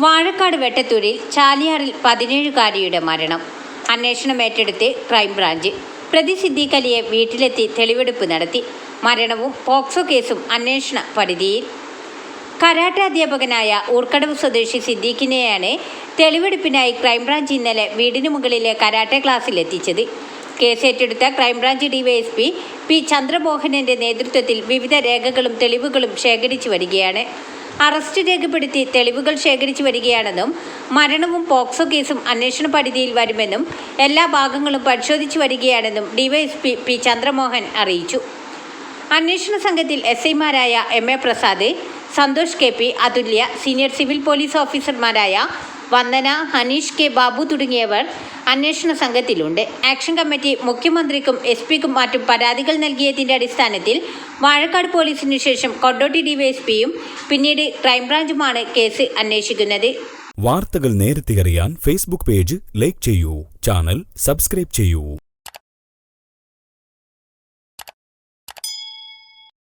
വാഴക്കാട് വെട്ടത്തൂരിൽ ചാലിയാറിൽ 17-കാരിയുടെ മരണം. അന്വേഷണം ഏറ്റെടുത്ത് ക്രൈംബ്രാഞ്ച്. പ്രതി സിദ്ദീഖ് അലിയെ വീട്ടിലെത്തി തെളിവെടുപ്പ് നടത്തി. മരണവും പോക്സോ കേസും അന്വേഷണ പരിധിയിൽ. കരാട്ടെ അധ്യാപകനായ ഊർക്കടവ് സ്വദേശി സിദ്ദീഖിനെയാണ് തെളിവെടുപ്പിനായി ക്രൈംബ്രാഞ്ച് ഇന്നലെ വീടിനു മുകളിലെ കരാട്ടെ ക്ലാസ്സിൽ എത്തിച്ചത്. കേസ് ഏറ്റെടുത്ത ക്രൈംബ്രാഞ്ച് ഡിവൈഎസ്പി പി ചന്ദ്രമോഹനന്റെ നേതൃത്വത്തിൽ വിവിധ രേഖകളും തെളിവുകളും ശേഖരിച്ചു വരികയാണ്. അറസ്റ്റ് രേഖപ്പെടുത്തി തെളിവുകൾ ശേഖരിച്ചു വരികയാണെന്നും മരണവും പോക്സോ കേസും അന്വേഷണ പരിധിയിൽ വരുമെന്നും എല്ലാ ഭാഗങ്ങളും പരിശോധിച്ചു വരികയാണെന്നും ഡിവൈഎസ്പി പി ചന്ദ്രമോഹൻ അറിയിച്ചു. അന്വേഷണ സംഘത്തിൽ എസ്ഐമാരായ MA. Prasad, Santhosh K P, Athulya, senior civil police ഓഫീസർമാരായ വന്ദന, ഹനീഷ് കെ ബാബു തുടങ്ങിയവർ അന്വേഷണ സംഘത്തിലുണ്ട്. ആക്ഷൻ കമ്മിറ്റി മുഖ്യമന്ത്രിക്കും എസ്.പിക്കും മറ്റും പരാതികൾ നൽകിയതിന്റെ അടിസ്ഥാനത്തിൽ വാഴക്കാട് പോലീസിനു ശേഷം കൊണ്ടോട്ടി ഡിവൈഎസ്പിയും പിന്നീട് ക്രൈംബ്രാഞ്ചുമാണ് കേസ് അന്വേഷിക്കുന്നത്. വാർത്തകൾ നേരത്തെ അറിയാൻ ഫേസ്ബുക്ക് പേജ് ലൈക്ക് ചെയ്യൂ, ചാനൽ സബ്സ്ക്രൈബ് ചെയ്യൂ.